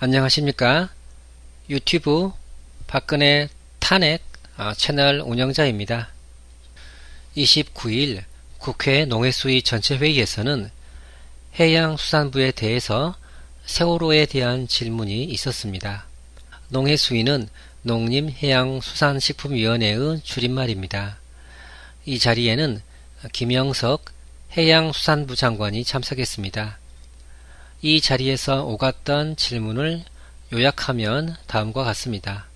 안녕하십니까. 유튜브 박근혜 탄핵 채널 운영자입니다. 29일 국회 농해수위 전체회의에서는 해양수산부에 대해서 세월호에 대한 질문이 있었습니다. 농해수위는 농림해양수산식품위원회의 줄임말입니다. 이 자리에는 김영석 해양수산부 장관이 참석했습니다. 이 자리에서 오갔던 질문을 요약하면 다음과 같습니다.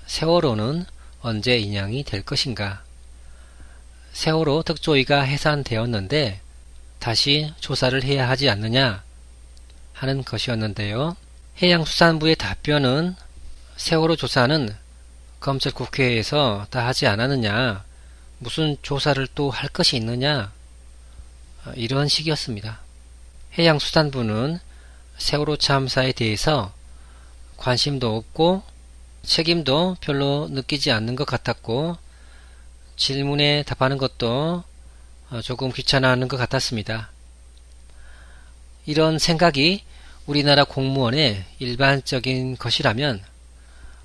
세월호는 언제 인양이 될 것인가? 세월호 특조위가 해산되었는데 다시 조사를 해야 하지 않느냐 하는 것이었는데요. 해양수산부의 답변은 세월호 조사는 검찰 국회에서 다 하지 않았느냐, 무슨 조사를 또 할 것이 있느냐, 이런 식이었습니다. 해양수산부는 세월호 참사에 대해서 관심도 없고 책임도 별로 느끼지 않는 것 같았고 질문에 답하는 것도 조금 귀찮아하는 것 같았습니다. 이런 생각이 우리나라 공무원의 일반적인 것이라면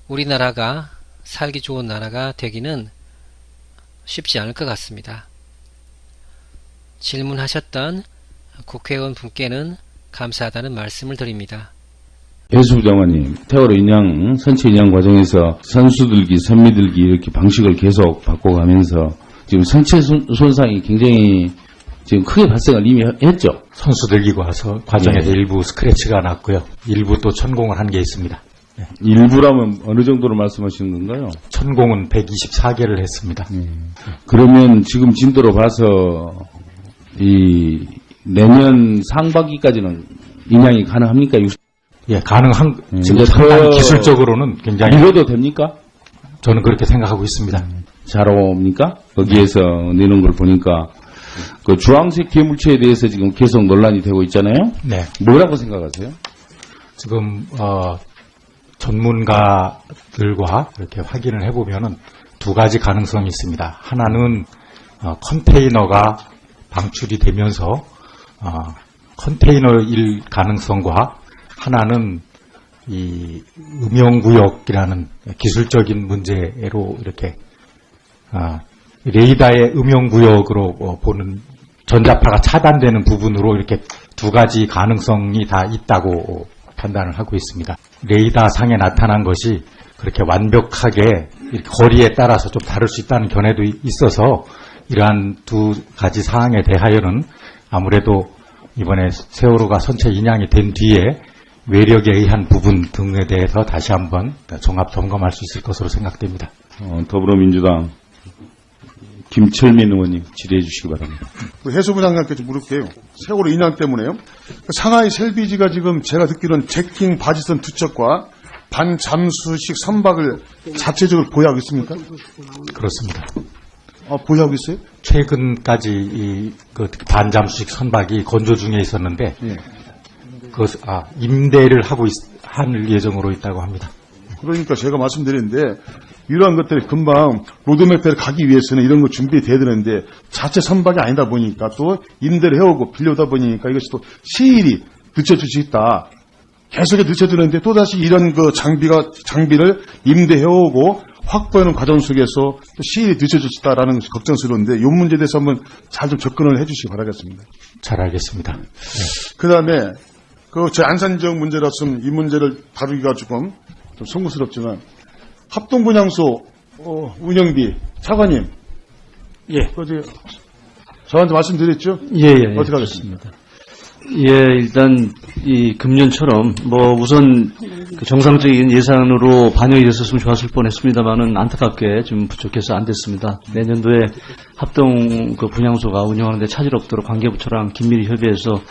우리나라가 살기 좋은 나라가 되기는 쉽지 않을 것 같습니다. 질문하셨던 국회의원 분께는 감사하다는 말씀을 드립니다. 배수부 장관님, 세월호 인양, 선체 인양 과정에서 선수들기, 선미들기 이렇게 방식을 계속 바꿔가면서 지금 선체 손상이 굉장히 지금 크게 발생을 이미 했죠. 선수들기 과정에서 일부 스크래치가 났고요. 일부 또 천공을 한 게 있습니다. 일부라면 어느 정도로 말씀하시는 건가요? 천공은 124개를 했습니다. 그러면 지금 진도로 봐서 이 내년 상반기까지는 인양이 가능합니까? 예, 가능한, 지금 상당히 기술적으로는 굉장히. 미뤄도 됩니까? 저는 그렇게 생각하고 있습니다. 잘 옵니까? 거기에서 내는 걸 보니까 그 주황색 괴물체에 대해서 지금 계속 논란이 되고 있잖아요. 네. 뭐라고 생각하세요? 지금, 전문가들과 이렇게 확인을 해보면은 두 가지 가능성이 있습니다. 하나는, 컨테이너가 방출이 되면서, 컨테이너일 가능성과 하나는 이 음영구역이라는 기술적인 문제로 이렇게, 레이더의 음영구역으로 보는 전자파가 차단되는 부분으로 이렇게 두 가지 가능성이 다 있다고 판단을 하고 있습니다. 레이더 상에 나타난 것이 그렇게 완벽하게 거리에 따라서 좀 다를 수 있다는 견해도 있어서 이러한 두 가지 사항에 대하여는 아무래도 이번에 세월호가 선체 인양이 된 뒤에 외력에 의한 부분 등에 대해서 다시 한번 종합 점검할 수 있을 것으로 생각됩니다. 더불어민주당 김철민 의원님 질의해 주시기 바랍니다. 해수부 장관께 좀 물을게요. 세월호 인양 때문에요. 상하이 셀비지가 지금 제가 듣기로는 제킹 바지선 두 척과 반잠수식 선박을 자체적으로 보유하고 있습니까? 그렇습니다. 보유하고 있어요? 최근까지 반잠수식 선박이 건조 중에 있었는데, 예. 임대를 할 예정으로 있다고 합니다. 그러니까 제가 말씀드리는데, 이러한 것들이 금방 로드맵대로 가기 위해서는 이런 거 준비돼야 되는데, 자체 선박이 아니다 보니까 또 임대를 해오고 빌려오다 보니까 이것이 또 시일이 늦춰질 수 있다. 계속 늦춰지는데 또다시 이런 그 장비를 임대해오고 확보하는 과정 속에서 또 시일이 늦춰질 수 있다라는 것이 걱정스러운데, 이 문제에 대해서 한번 잘 좀 접근을 해 주시기 바라겠습니다. 잘 알겠습니다. 네. 그 다음에, 제 안산지역 문제라서는 이 문제를 다루기가 조금 좀 송구스럽지만, 합동분향소, 운영비, 차관님. 예. 저한테 말씀드렸죠? 예. 어떻게 하겠습니다. 예, 일단, 금년처럼, 우선, 정상적인 예산으로 반영이 됐었으면 좋았을 뻔 했습니다만은 안타깝게 좀 부족해서 안 됐습니다. 내년도에 합동 분향소가 운영하는데 차질 없도록 관계부처랑 긴밀히 협의해서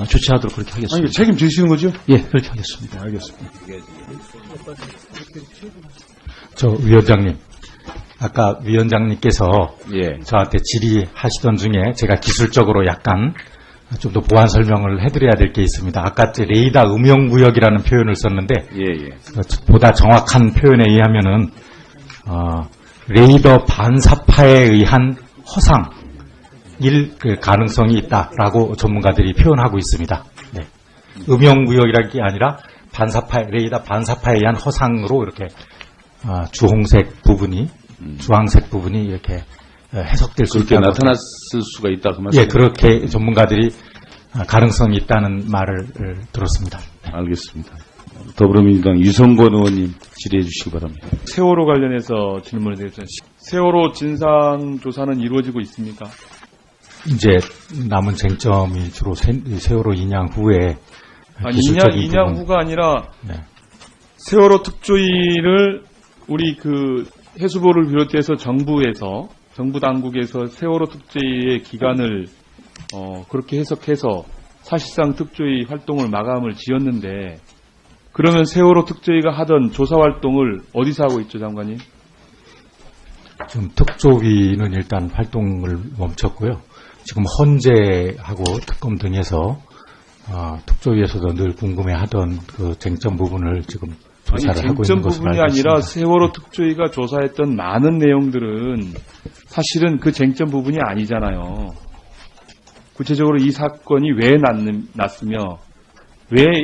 조치하도록 그렇게 하겠습니다. 아니, 책임지시는 거죠? 예, 그렇게 하겠습니다. 알겠습니다. 위원장님. 아까 위원장님께서 예. 저한테 질의하시던 중에 제가 기술적으로 약간 좀 더 보완 설명을 해드려야 될 게 있습니다. 아까 레이더 음영구역이라는 표현을 썼는데 보다 정확한 표현에 의하면은 레이더 반사파에 의한 허상일 가능성이 있다라고 전문가들이 표현하고 있습니다. 네. 음영구역이라는 게 아니라 레이더 반사파에 의한 허상으로 이렇게 주홍색 부분이 주황색 부분이 이렇게 해석될 수 그렇게 있다고 나타났을 수가 있다 그 말씀. 예, 그렇게 전문가들이 가능성이 있다는 말을 들었습니다. 알겠습니다. 더불어민주당 유성권 의원님 질의해 주시기 바랍니다. 세월호 관련해서 질문을 드리겠습니다. 세월호 진상조사는 이루어지고 있습니까? 이제 남은 쟁점이 주로 세월호 인양 후에 아니, 기술적인 인양 부분. 후가 아니라 네. 세월호 특조위를 우리 그 해수부를 비롯해서 정부 당국에서 세월호 특조위의 기간을 그렇게 해석해서 사실상 특조위 활동을 마감을 지었는데 그러면 세월호 특조위가 하던 조사 활동을 어디서 하고 있죠, 장관님? 지금 특조위는 일단 활동을 멈췄고요. 지금 헌재하고 특검 등에서 특조위에서도 늘 궁금해하던 그 쟁점 부분을 지금 조사를 하고 있는 쟁점 것으로 부분이 알고 있습니다. 아니라 세월호 특조위가 조사했던 많은 내용들은 사실은 그 쟁점 부분이 아니잖아요. 구체적으로 이 사건이 왜 났으며 왜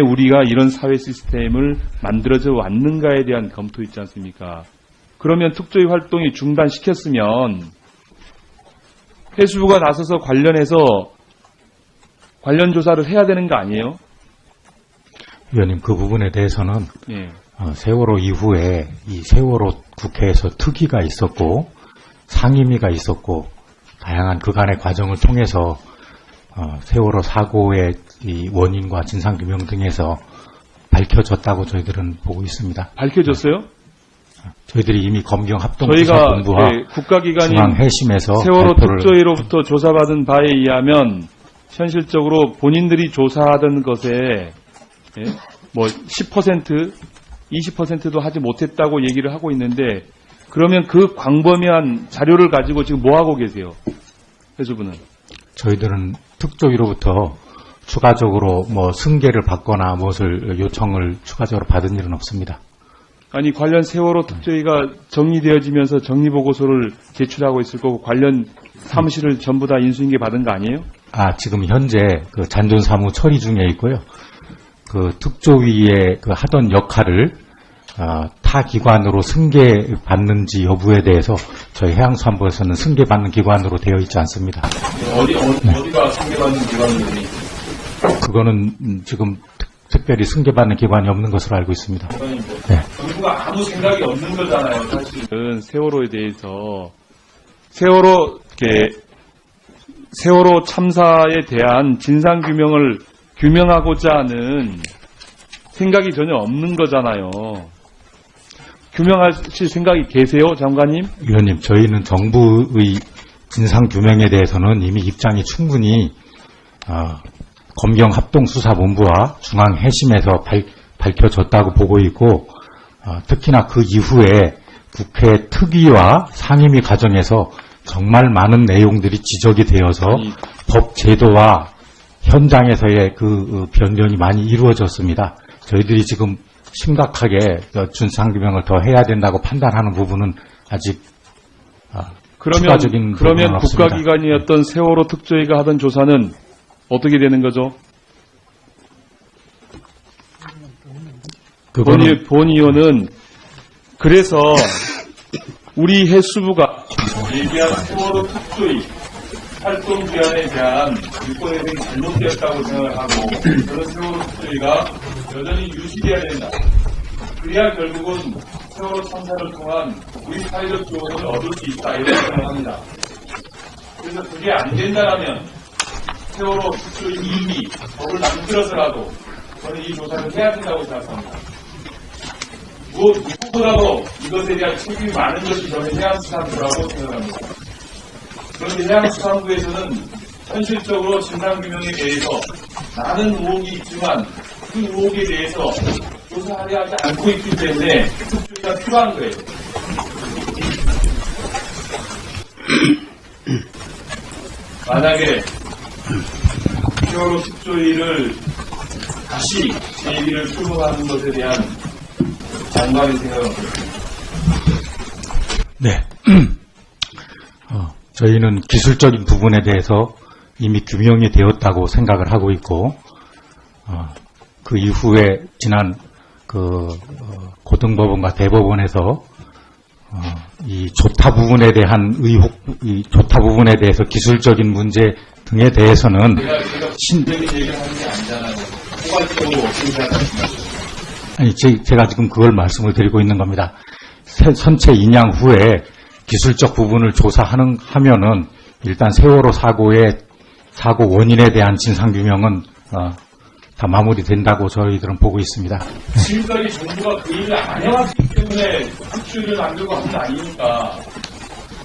우리가 이런 사회 시스템을 만들어져 왔는가에 대한 검토 있지 않습니까? 그러면 특조위 활동이 중단시켰으면 해수부가 나서서 관련 조사를 해야 되는 거 아니에요? 위원님, 그 부분에 대해서는 예. 세월호 이후에 이 세월호 국회에서 특위가 있었고 상임위가 있었고 다양한 그간의 과정을 통해서 세월호 사고의 이 원인과 진상규명 등에서 밝혀졌다고 저희들은 보고 있습니다. 밝혀졌어요? 저희들이 이미 검경 저희가 합동조사본부와 국가기관인 중앙회심에서 세월호 발표를 특조위로부터 조사받은 바에 의하면 현실적으로 본인들이 조사하던 것에 뭐 10%, 20%도 하지 못했다고 얘기를 하고 있는데 그러면 그 광범위한 자료를 가지고 지금 뭐 하고 계세요? 해수부는. 저희들은 특조위로부터 추가적으로 뭐 승계를 받거나 무엇을 요청을 추가적으로 받은 일은 없습니다. 아니 관련 세월호 특조위가 정리되어지면서 정리보고서를 제출하고 있을 거고 관련 사무실을 전부 다 인수인계 받은 거 아니에요? 지금 현재 그 잔존사무 처리 중에 있고요. 그 특조위의 그 하던 역할을 타 기관으로 승계받는지 여부에 대해서 저희 해양수산부에서는 승계받는 기관으로 되어 있지 않습니다. 어디가 승계받는 기관인지? 그거는 지금 특별히 승계받는 기관이 없는 것으로 알고 있습니다. 네. 정부가 아무 생각이 없는 거잖아요. 사실은 세월호에 대해서 세월호 참사에 대한 진상 규명하고자 하는 생각이 전혀 없는 거잖아요. 규명하실 생각이 계세요, 장관님? 위원님, 저희는 정부의 진상 규명에 대해서는 이미 입장이 충분히 검경합동수사본부와 중앙해심에서 밝혀졌다고 보고 있고 특히나 그 이후에 국회 특위와 상임위 과정에서 정말 많은 내용들이 지적이 되어서 법 제도와 현장에서의 그 변경이 많이 이루어졌습니다. 저희들이 지금 심각하게 진상규명을 더 해야 된다고 판단하는 부분은 아직 추가적인 그러면 부분은 없습니다. 국가기관이었던 세월호 특조위가 하던 조사는 어떻게 되는 거죠? 본 의원은 그래서 우리 해수부가 얘기한 세월호 특조위 활동 기한에 대한 일본에 대한 잘못되었다고 생각을 하고 그런 세월호 특조위가 여전히 유지돼야 된다. 그래야 결국은 세월호 참사를 통한 우리 사회적 조언을 얻을 수 있다 이런 생각을 합니다. 그래서 그게 안 된다라면 세월호 특조위 이미 법을 만들어서라도 저는 이 조사를 해야 된다고 생각합니다. 누구보다도 이것에 대한 책임이 많은 것이 저는 해양수산부라고 생각합니다. 그런데 해양수산부에서는 현실적으로 진상규명에 대해서 많은 의혹이 있지만 그 의혹에 대해서 조사하려 하지 않고 있기 때문에 특조위가 필요한 거예요. 만약에 세월호 특조위를 다시 제기를 출범하는 것에 대한 장관의 생각은 어떻습니까? 네. 저희는 기술적인 부분에 대해서 이미 규명이 되었다고 생각을 하고 있고, 그 이후에 지난 고등법원과 대법원에서 이 조타 부분에 대한 의혹, 이 조타 부분에 대해서 기술적인 문제 등에 대해서는 제가 지금 그걸 말씀을 드리고 있는 겁니다. 선체 인양 후에 기술적 부분을 조사하면은 일단 세월호 사고의 사고 원인에 대한 진상규명은 다 마무리된다고 저희들은 보고 있습니다. 지금까지 정부가 그 일을 안 해왔기 때문에 합주를 만들고 한 거 아니니까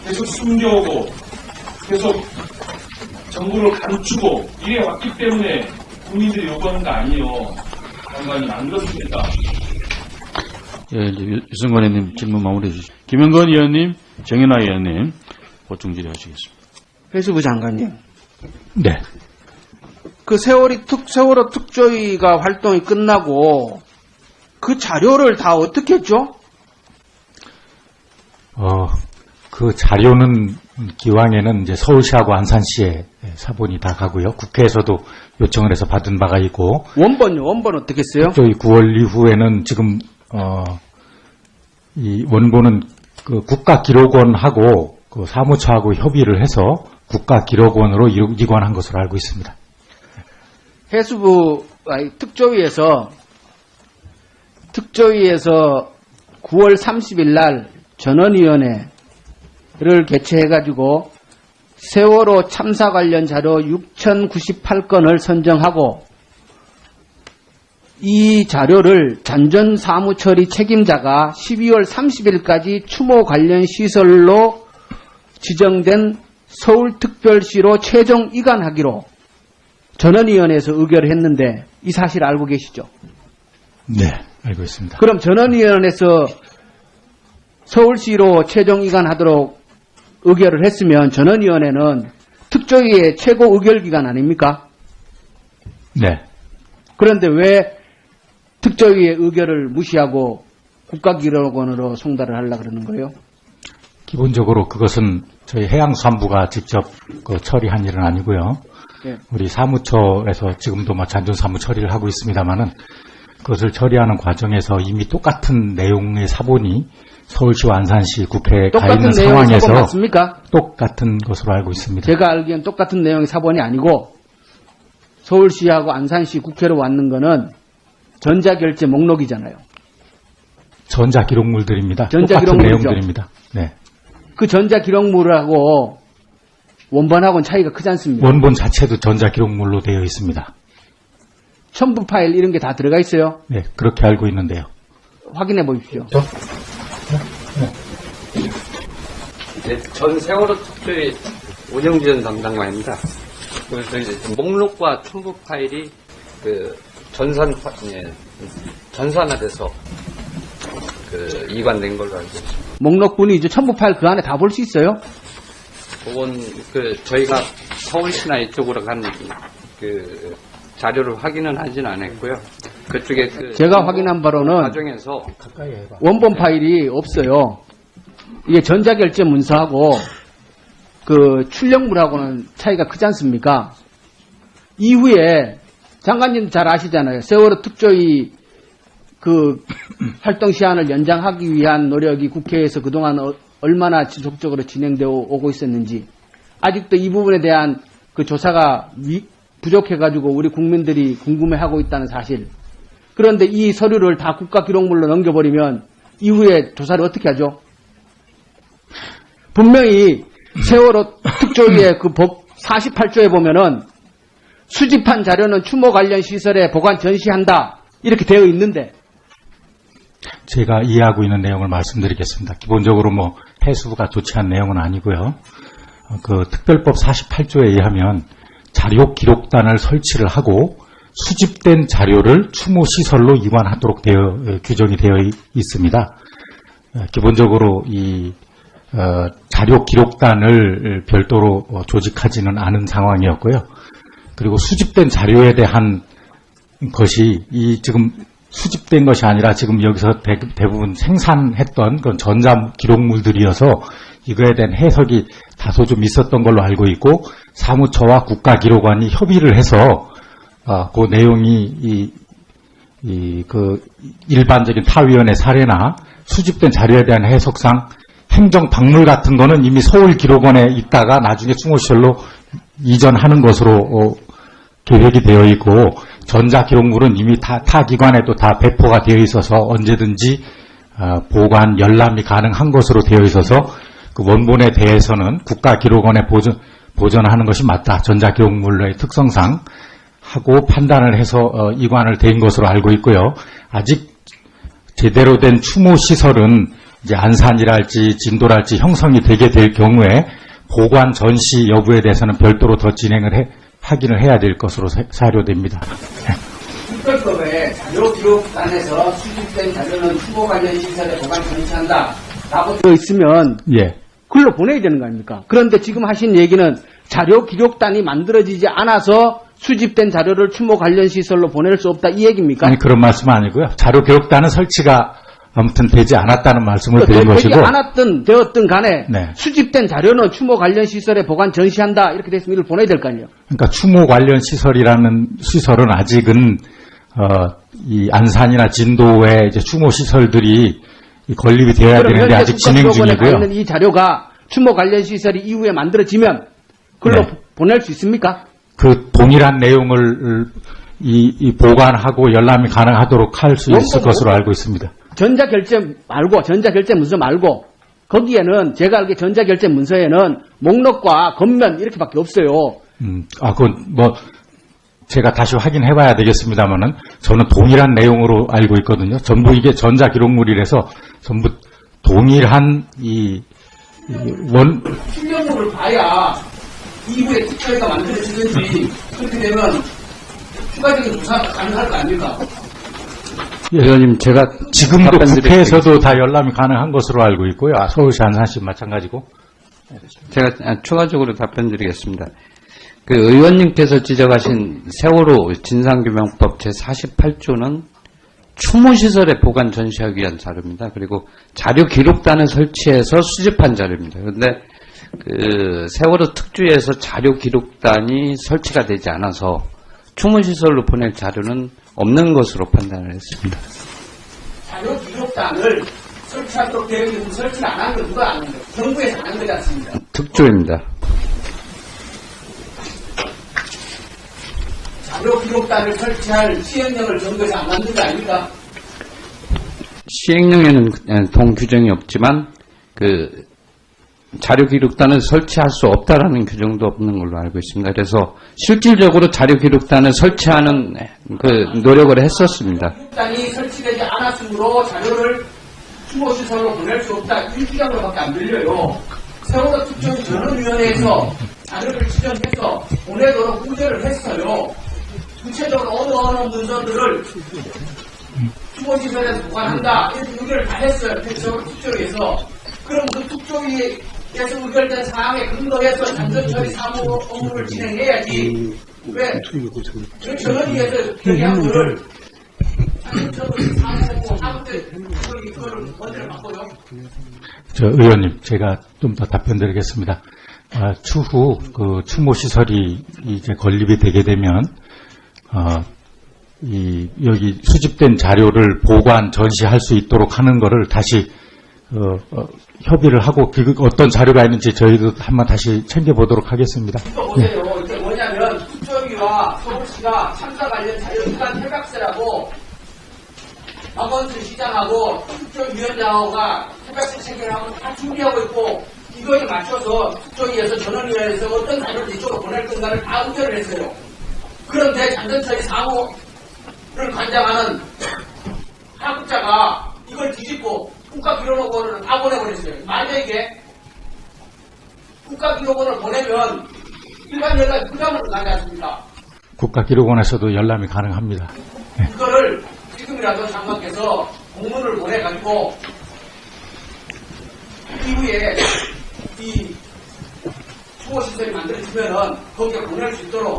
계속 숨겨오고 계속 정부를 감추고 이래 왔기 때문에 국민들이 요구하는 거 아니에요. 장관님 안 그렇습니까? 예, 이제 유승관 의원님 질문 마무리해 주시죠. 김영건 의원님, 정연아 의원님 보충 질의하시겠습니다. 해수부 장관님, 네. 그 세월호 특조위가 활동이 끝나고 그 자료를 다 어떻게 했죠? 그 자료는 기왕에는 이제 서울시하고 안산시에 사본이 다 가고요. 국회에서도 요청을 해서 받은 바가 있고. 원본 어떻게 했어요? 저희 9월 이후에는 지금 이 원본은 그 국가기록원하고 그 사무처하고 협의를 해서 국가기록원으로 이관한 것으로 알고 있습니다. 해수부 특조위에서 9월 30일 날 전원위원회를 개최해가지고 세월호 참사 관련 자료 6,098건을 선정하고 이 자료를 잔존사무처리 책임자가 12월 30일까지 추모 관련 시설로 지정된 서울특별시로 최종 이관하기로 전원위원회에서 의결을 했는데 이 사실 알고 계시죠? 네, 알고 있습니다. 그럼 전원위원회에서 서울시로 최종 이관하도록 의결을 했으면 전원위원회는 특조위의 최고 의결기관 아닙니까? 네. 그런데 왜 특조위의 의결을 무시하고 국가기록원으로 송달을 하려고 그러는 거예요? 기본적으로 그것은 저희 해양수산부가 직접 처리한 일은 아니고요. 네. 우리 사무처에서 지금도 잔존사무 처리를 하고 있습니다만은 그것을 처리하는 과정에서 이미 똑같은 내용의 사본이 서울시와 안산시 국회에 가 있는 똑같은 내용의 상황에서 사본 맞습니까? 똑같은 것으로 알고 있습니다. 제가 알기엔 똑같은 내용의 사본이 아니고 서울시하고 안산시 국회로 왔는 거는 전자결제 목록이잖아요. 전자기록물들입니다. 전자기록물이죠. 똑같은 내용들입니다. 네. 그 전자기록물하고 원본하고는 차이가 크지 않습니다. 원본 자체도 전자기록물로 되어 있습니다. 첨부 파일 이런 게 다 들어가 있어요. 네, 그렇게 알고 있는데요. 확인해 보십시오. 네, 전 세월호 특조위 운영지원 담당관입니다. 그래서 이제 목록과 첨부 파일이 전산화돼서 이관된 걸로 알고 있습니다. 목록분이 이제 첨부 파일 그 안에 다 볼 수 있어요? 그건 저희가 서울시나 이쪽으로 간 자료를 확인은 하진 않았고요. 그쪽에 제가 확인한 바로는 과정에서 원본 파일이 없어요. 이게 전자결제 문서하고 출력물하고는 차이가 크지 않습니까? 이후에 장관님도 잘 아시잖아요. 세월호 특조위 활동 시한을 연장하기 위한 노력이 국회에서 그동안 얼마나 지속적으로 진행되어 오고 있었는지 아직도 이 부분에 대한 조사가 부족해가지고 우리 국민들이 궁금해하고 있다는 사실. 그런데 이 서류를 다 국가기록물로 넘겨버리면 이후에 조사를 어떻게 하죠? 분명히 세월호 특조위의 법 48조에 보면은 수집한 자료는 추모 관련 시설에 보관 전시한다 이렇게 되어 있는데 제가 이해하고 있는 내용을 말씀드리겠습니다. 기본적으로 해수부가 조치한 내용은 아니고요. 특별법 48조에 의하면 자료 기록단을 설치를 하고 수집된 자료를 추모 시설로 이관하도록 규정이 되어 있습니다. 기본적으로 이 자료 기록단을 별도로 조직하지는 않은 상황이었고요. 그리고 수집된 자료에 대한 것이 지금 수집된 것이 아니라 지금 여기서 대부분 생산했던 그런 전자 기록물들이어서 이거에 대한 해석이 다소 좀 있었던 걸로 알고 있고 사무처와 국가기록원이 협의를 해서 그 내용이 일반적인 타위원회 사례나 수집된 자료에 대한 해석상 행정박물 같은 거는 이미 서울기록원에 있다가 나중에 추모시설로 이전하는 것으로 계획이 되어 있고, 전자기록물은 이미 타 기관에도 다 배포가 되어 있어서 언제든지 보관, 열람이 가능한 것으로 되어 있어서 그 원본에 대해서는 국가기록원에 보존하는 것이 맞다. 전자기록물의 특성상 하고 판단을 해서 이관을 된 것으로 알고 있고요. 아직 제대로 된 추모시설은 이제 안산이랄지 진도랄지 형성이 되게 될 경우에 보관 전시 여부에 대해서는 별도로 더 확인을 해야 될 것으로 사료됩니다. 특별법에 자료 기록단에서 수집된 자료는 추모 관련 시설에 보관 전시한다 라고 되어 있으면 예. 글로 보내야 되는 거 아닙니까? 그런데 지금 하신 얘기는 자료 기록단이 만들어지지 않아서 수집된 자료를 추모 관련 시설로 보낼 수 없다 이 얘기입니까? 아니, 그런 말씀은 아니고요. 자료 기록단은 설치가 아무튼 되지 않았다는 말씀을 드린 것이고. 되지 않았든 되었든 간에 네. 수집된 자료는 추모 관련 시설에 보관 전시한다 이렇게 됐으면 이걸 보내야 될 거 아니에요. 그러니까 추모 관련 시설이라는 시설은 아직은 이 안산이나 진도의 이제 추모 시설들이 건립이 되어야 되는데 아직 진행 중이고요. 있는 이 자료가 추모 관련 시설이 이후에 만들어지면 글로 네. 보낼 수 있습니까? 그 동일한 내용을 이 보관하고 열람이 가능하도록 할 수 있을 것으로 알고 있습니다. 전자결제 문서 말고 거기에는 제가 알기에 전자결제 문서에는 목록과 겉면 이렇게밖에 없어요. 그건 뭐 제가 다시 확인해 봐야 되겠습니다만은 저는 동일한 내용으로 알고 있거든요. 전부 이게 전자기록물이라서 전부 동일한 필요물을 봐야 이후에 특별히가 만들어지든지 그렇게 되면 추가적인 조사가 가능할 거 아닙니까? 의원님, 제가 지금도 답변 국회에서도 다 열람이 가능한 것으로 알고 있고요. 서울시 안산시 마찬가지고. 제가 추가적으로 답변드리겠습니다. 그 의원님께서 지적하신 세월호 진상규명법 제48조는 추모시설에 보관 전시하기 위한 자료입니다. 그리고 자료 기록단을 설치해서 수집한 자료입니다. 그런데 그 세월호 특주에서 자료 기록단이 설치가 되지 않아서 추모시설로 보낼 자료는 없는 것으로 판단을 했습니다. 자료 기록단을 설치하도록 되어 있는 설치를 안 한 건 누가 안 한 거예요? 정부에서 안 한 거지 않습니까? 특조입니다. 자료 기록단을 설치할 시행령을 정부에서 안 만든 거 아닙니까? 시행령에는 동규정이 없지만 그 자료 기록단을 설치할 수 없다라는 규정도 없는 걸로 알고 있습니다. 그래서 실질적으로 자료 기록단을 설치하는 그 노력을 했었습니다. 기록단이 설치되지 않았으므로 자료를 추모시설로 보낼 수 없다. 이 주장으로밖에 안 들려요. 세월호 특정 전원위원회에서 자료를 지정해서 보내도록 의결을 했어요. 구체적으로 어느 문서들을 추모시설에서 보관한다. 이렇게 의결을 다 했어요. 세월호 특조위에서. 그럼 그 특조위에서 의결된 사항에 근거해서 잠정처리 사무 업무를 진행해야지. 왜? 그 전원위에서 결의한 거를 잠정처리 사무 업무 하고 때 그거를 먼저 바꿔요. 의원님, 제가 좀 더 답변드리겠습니다. 추후 그 추모 시설이 이제 건립이 되게 되면 여기 수집된 자료를 보관 전시할 수 있도록 하는 거를 다시 협의를 하고 어떤 자료가 있는지 저희도 한번 다시 챙겨보도록 하겠습니다. 이거 보세요. 이게 뭐냐면 특조위와 서울시가 참사 관련 자료 기관 협약서라고 박원순 시장하고 특조위원장하고가 협약서 체결하고 다 준비하고 있고 이거에 맞춰서 특조위에서 전원위원회에서 어떤 자료를 이쪽으로 보낼 건가를 다 의결을 했어요. 그런데 잠정처리 사무를 관장하는 하급자가 이걸 뒤집고 국가기록원을 다 보내버렸어요. 만약에 국가기록원을 보내면 일반 연락이 부담으로 가지 않습니까? 국가기록원에서도 열람이 가능합니다. 그거를 지금이라도 장관께서 공문을 보내가지고 이후에 이 추모시설이 만들어지면은 거기에 보낼 수 있도록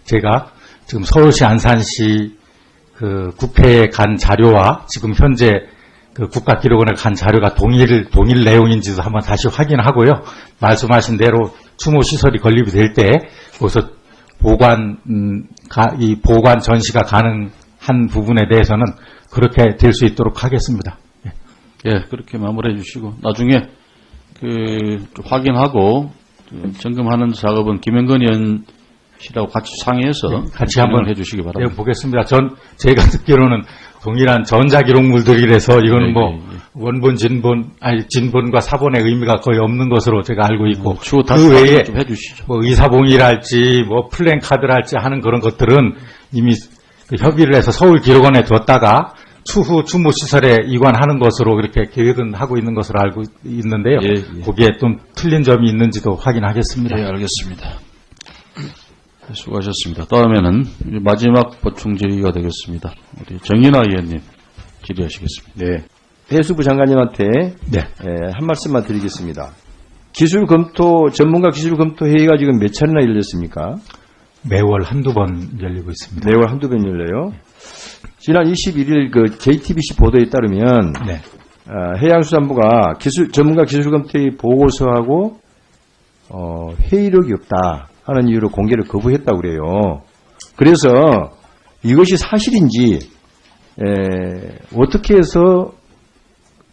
제가 지금 서울시 안산시 그 국회에 간 자료와 지금 현재 그 국가기록원에 간 자료가 동일 내용인지도 한번 다시 확인하고요. 말씀하신 대로 추모 시설이 건립이 될 때 거기서 이 보관 전시가 가능한 부분에 대해서는 그렇게 될 수 있도록 하겠습니다. 예, 그렇게 마무리해 주시고 나중에 좀 확인하고 점검하는 작업은 김영건 의원 씨라고 같이 상의해서 같이 한번 해 주시기 바랍니다. 네, 보겠습니다. 제가 듣기로는 동일한 전자기록물들이라서 이거는 원본, 진본과 사본의 의미가 거의 없는 것으로 제가 알고 있고, 그 외에 좀 해주시죠. 의사봉이랄지 플랜카드랄지 하는 그런 것들은 이미 협의를 해서 서울기록원에 뒀다가 추후 추모시설에 이관하는 것으로 이렇게 계획은 하고 있는 것으로 알고 있는데요. 거기에 좀 틀린 점이 있는지도 확인하겠습니다. 예, 알겠습니다. 수고하셨습니다. 다음에는 마지막 보충 질의가 되겠습니다. 우리 정인화 의원님 질의하시겠습니다. 네. 해수부 장관님한테 한 말씀만 드리겠습니다. 전문가 기술 검토 회의가 지금 몇 차례나 열렸습니까? 매월 한두 번 열리고 있습니다. 매월 한두 번 열려요. 지난 21일 그 JTBC 보도에 따르면 해양수산부가 전문가 기술 검토회의 보고서하고 회의록이 없다 하는 이유로 공개를 거부했다고 그래요. 그래서 이것이 사실인지 어떻게 해서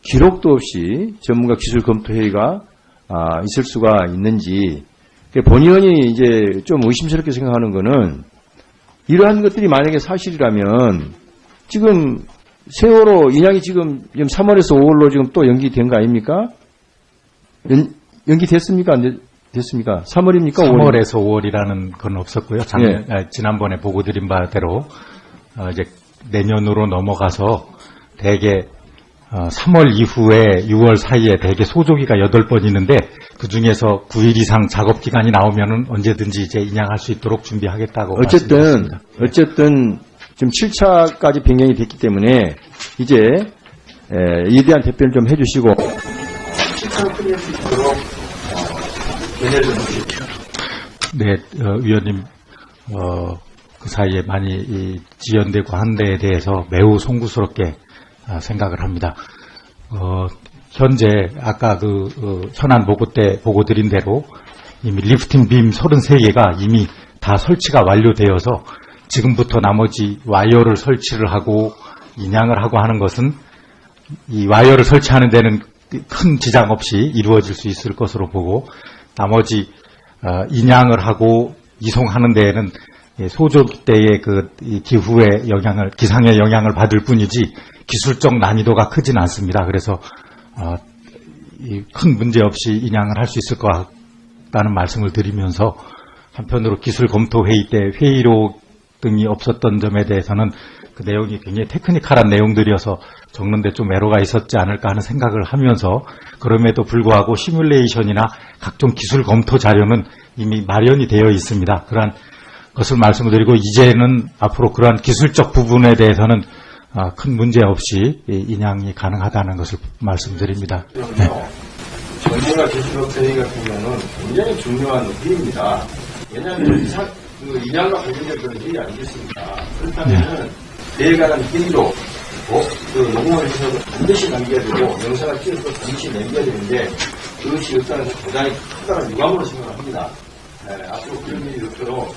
기록도 없이 전문가 기술 검토 회의가 있을 수가 있는지 본의원이 이제 좀 의심스럽게 생각하는 거는 이러한 것들이 만약에 사실이라면 지금 세월호 인양이 지금 3월에서 5월로 지금 또 연기된 거 아닙니까? 연기됐습니까? 안 됐습니까? 3월입니까? 3월에서 5월이라는 건 없었고요. 지난번에 보고 드린 바대로 이제 내년으로 넘어가서 대개 3월 이후에 6월 사이에 대개 소조기가 8번 있는데 그 중에서 9일 이상 작업 기간이 나오면은 언제든지 이제 인양할 수 있도록 준비하겠다고 말씀드렸습니다. 어쨌든 지금 7차까지 변경이 됐기 때문에 이제 이에 대한 답변을 좀 해주시고 7차로 끝낼 수 있도록 견해를 좀 해주십시오. 네, 위원님 그 사이에 많이 지연되고 한 데에 대해서 매우 송구스럽게 생각을 합니다. 현재 아까 현안 보고 때 보고 드린 대로 이미 리프팅 빔 33개가 이미 다 설치가 완료되어서 지금부터 나머지 와이어를 설치를 하고 인양을 하고 하는 것은 이 와이어를 설치하는 데는 큰 지장 없이 이루어질 수 있을 것으로 보고 나머지 인양을 하고 이송하는 데에는 소조기 때의 기후의 영향을 기상의 영향을 받을 뿐이지 기술적 난이도가 크진 않습니다. 그래서 큰 문제 없이 인양을 할 수 있을 것 같다는 말씀을 드리면서 한편으로 기술 검토 회의 때 회의록 등이 없었던 점에 대해서는 그 내용이 굉장히 테크니컬한 내용들이어서 적는데 좀 애로가 있었지 않을까 하는 생각을 하면서 그럼에도 불구하고 시뮬레이션이나 각종 기술 검토 자료는 이미 마련이 되어 있습니다. 그러한 것을 말씀을 드리고 이제는 앞으로 그러한 기술적 부분에 대해서는 큰 문제 없이 인양이 가능하다는 것을 말씀드립니다. 네. 전문가 기술검토 회의 같은 경우는 굉장히 중요한 회의입니다. 왜냐하면 인양과 관련된 그런 회의 아니겠습니까? 그렇다면 대에 관한 회의로 노무원 회사도 반드시 남겨야 되고 영상을 찍어서 반드시 남겨야 되는데 그것이 없다는 것은 굉장히 크다는 유감으로 생각을 합니다. 앞으로 그런 일이 없도록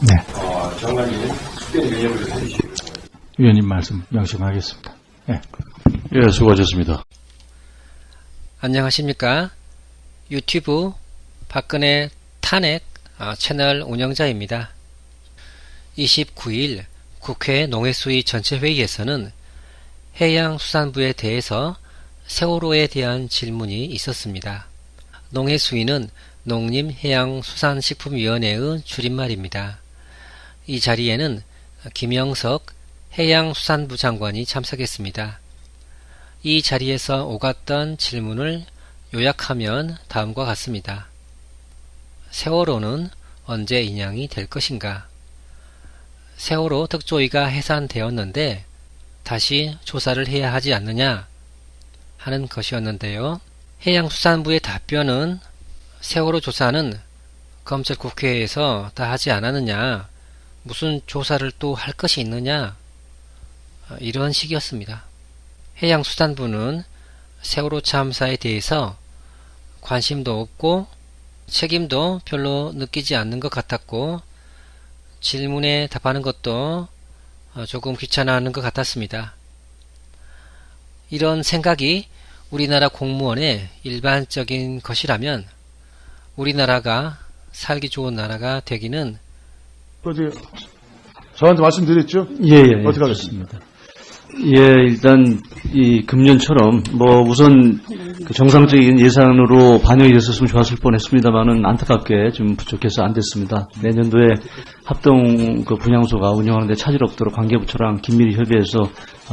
장관님 숙변 위협을 해주시기 바랍니다. 위원님 말씀 명심하겠습니다. 네. 예, 수고하셨습니다. 안녕하십니까? 유튜브 박근혜 탄핵 채널 운영자입니다. 29일 국회 농해수위 전체회의에서는 해양수산부에 대해서 세월호에 대한 질문이 있었습니다. 농해수위는 농림해양수산식품위원회의 줄임말입니다. 이 자리에는 김영석 해양수산부 장관이 참석했습니다. 이 자리에서 오갔던 질문을 요약하면 다음과 같습니다. 세월호는 언제 인양이 될 것인가? 세월호 특조위가 해산되었는데 다시 조사를 해야 하지 않느냐 하는 것이었는데요. 해양수산부의 답변은 세월호 조사는 검찰 국회에서 다 하지 않았느냐, 무슨 조사를 또 할 것이 있느냐, 이런 식이었습니다. 해양수산부는 세월호 참사에 대해서 관심도 없고 책임도 별로 느끼지 않는 것 같았고 질문에 답하는 것도 조금 귀찮아하는 것 같았습니다. 이런 생각이 우리나라 공무원의 일반적인 것이라면 우리나라가 살기 좋은 나라가 되기는 저한테 말씀드렸죠? 예, 어떻게 하겠습니까? 예, 일단 이 금년처럼 뭐 우선 그 정상적인 예산으로 반영이 됐었으면 좋았을 뻔했습니다만은 안타깝게 좀 부족해서 안 됐습니다. 내년도에 합동 그 분향소가 운영하는데 차질 없도록 관계부처랑 긴밀히 협의해서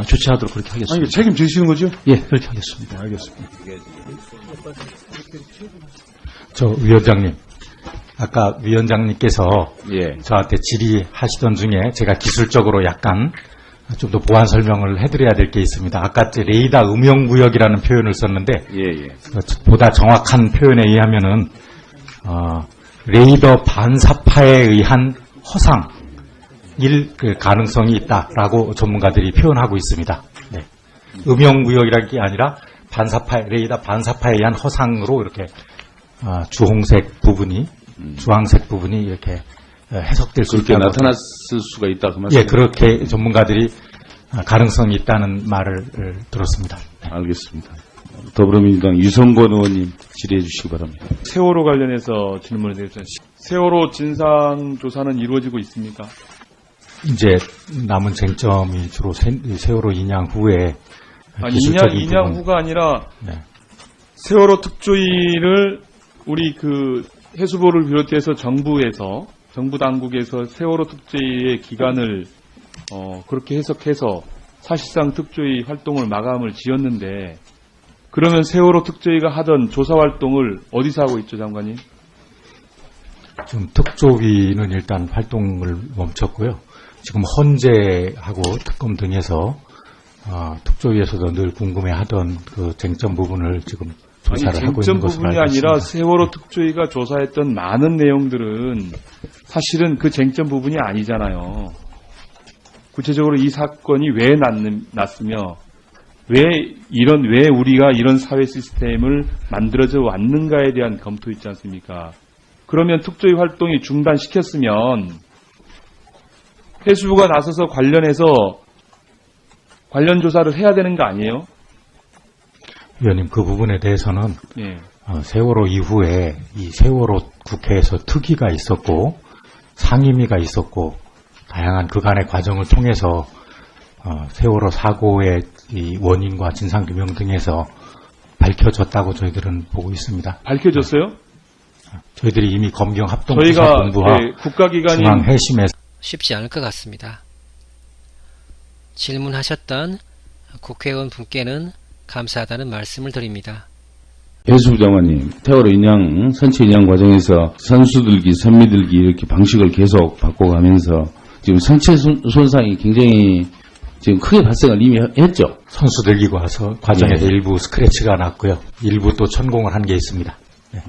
조치하도록 그렇게 하겠습니다. 아니, 책임지시는 거죠? 예, 그렇게 하겠습니다. 알겠습니다. 저 위원장님, 아까 위원장님께서 예. 저한테 질의하시던 중에 제가 기술적으로 약간 좀 더 보완 설명을 해드려야 될 게 있습니다. 아까 레이더 음영구역이라는 표현을 썼는데 예. 보다 정확한 표현에 의하면은 레이더 반사파에 의한 허상일 그 가능성이 있다라고 전문가들이 표현하고 있습니다. 네. 음영구역이라는 게 아니라 레이더 반사파에 의한 허상으로 이렇게 주홍색 부분이 주황색 부분이 이렇게 해석될 수 그렇게 있다고 나타났을 수가 있다 그 말씀. 예, 그렇게 전문가들이 가능성이 있다는 말을 들었습니다. 알겠습니다. 더불어민주당 유성권 의원님 질의해 주시기 바랍니다. 세월호 관련해서 질문을 드리겠습니다. 세월호 진상조사는 이루어지고 있습니까? 이제 남은 쟁점이 주로 세월호 인양 후에 아니, 기술적인 인양 부분. 후가 아니라 네. 세월호 특조위를 우리 그 해수부를 비롯해서 정부 당국에서 세월호 특조위의 기간을 그렇게 해석해서 사실상 특조위 활동을 마감을 지었는데 그러면 세월호 특조위가 하던 조사 활동을 어디서 하고 있죠, 장관님? 지금 특조위는 일단 활동을 멈췄고요. 지금 헌재하고 특검 등에서 특조위에서도 늘 궁금해하던 그 쟁점 부분을 지금 조사를 하고 있는 것으로 부분이 알고 아니라 있습니다. 세월호 특조위가 조사했던 많은 내용들은 사실은 그 쟁점 부분이 아니잖아요. 구체적으로 이 사건이 왜 났으며 왜 우리가 이런 사회 시스템을 만들어져 왔는가에 대한 검토 있지 않습니까? 그러면 특조위 활동이 중단시켰으면 해수부가 나서서 관련 조사를 해야 되는 거 아니에요? 위원님, 그 부분에 대해서는 예. 세월호 이후에 이 세월호 국회에서 특위가 있었고 상임위가 있었고 다양한 그간의 과정을 통해서 세월호 사고의 이 원인과 진상규명 등에서 밝혀졌다고 저희들은 보고 있습니다. 밝혀졌어요? 저희들이 이미 검경 저희가 합동조사본부와 국가기관인 중앙해심에서 쉽지 않을 것 같습니다. 질문하셨던 국회의원 분께는 감사하다는 말씀을 드립니다. 해수부 장관님, 세월호 선체 인양 과정에서 선수들기, 선미들기 이렇게 방식을 계속 바꿔가면서 지금 선체 손상이 굉장히 지금 크게 발생을 이미 했죠. 선수들기고 와서 과정에서 일부 스크래치가 났고요. 일부 또 천공을 한 게 있습니다.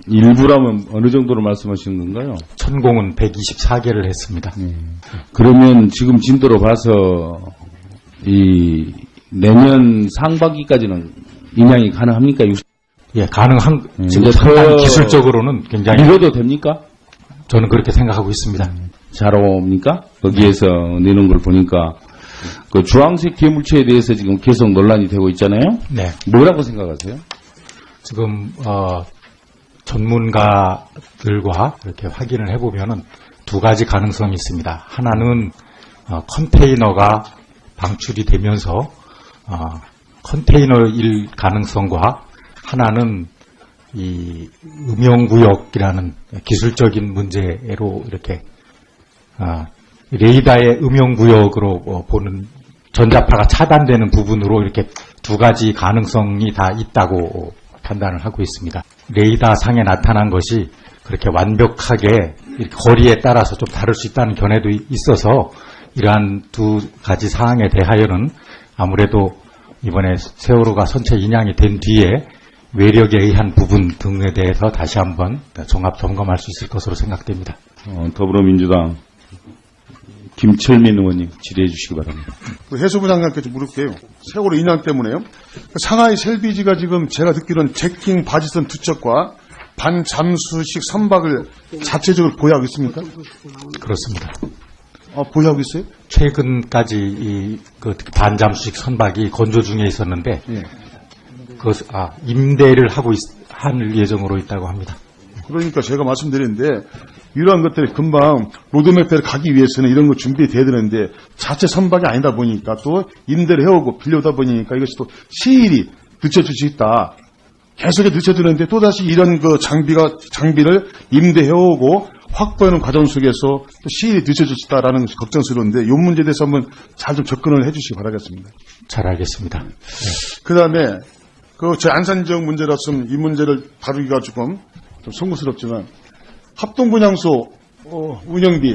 일부라면 어느 정도로 말씀하시는 건가요? 천공은 124개를 했습니다. 그러면 지금 진도로 봐서 이 내년 상반기까지는 인양이 가능합니까? 예, 가능한 지금 이제 상당히 기술적으로는 굉장히 이뤄도 됩니까? 저는 그렇게 생각하고 있습니다. 잘 옵니까? 거기에서 내는 걸 보니까 그 주황색 괴물체에 대해서 지금 계속 논란이 되고 있잖아요. 네. 뭐라고 생각하세요? 지금 전문가들과 이렇게 확인을 해보면은 두 가지 가능성이 있습니다. 하나는 컨테이너가 방출이 되면서 컨테이너일 가능성과 하나는 이 음영구역이라는 기술적인 문제로 이렇게 레이더의 음영구역으로 보는 전자파가 차단되는 부분으로 이렇게 두 가지 가능성이 다 있다고 판단을 하고 있습니다. 레이더 상에 나타난 것이 그렇게 완벽하게 거리에 따라서 좀 다를 수 있다는 견해도 있어서 이러한 두 가지 사항에 대하여는 아무래도 이번에 세월호가 선체 인양이 된 뒤에 외력에 의한 부분 등에 대해서 다시 한번 종합 점검할 수 있을 것으로 생각됩니다. 더불어민주당 김철민 의원님 질의해 주시기 바랍니다. 해수부 장관께 좀 물을게요. 세월호 인양 때문에요. 상하이 셀비지가 지금 제가 듣기로는 제킹 바지선 두 척과 반잠수식 선박을 자체적으로 보유하고 있습니까? 그렇습니다. 보유하고 있어요? 최근까지 그 반잠수식 선박이 건조 중에 있었는데 예. 임대를 할 예정으로 있다고 합니다. 그러니까 제가 말씀드리는데 이러한 것들이 금방 로드맵대로 가기 위해서는 이런 거 준비돼야 되는데 자체 선박이 아니다 보니까 또 임대를 해오고 빌려오다 보니까 이것이 또 시일이 늦춰질 수 있다. 계속 늦춰지는데 또다시 이런 그 장비를 임대해오고 확보하는 과정 속에서 또 시일이 늦춰질 수 있다라는 것이 걱정스러운데 이 문제에 대해서 한번 잘 좀 접근을 해주시기 바라겠습니다. 잘 알겠습니다. 그 다음에 제 안산 지역 문제라서 이 문제를 다루기가 조금 좀 송구스럽지만 합동분향소 운영비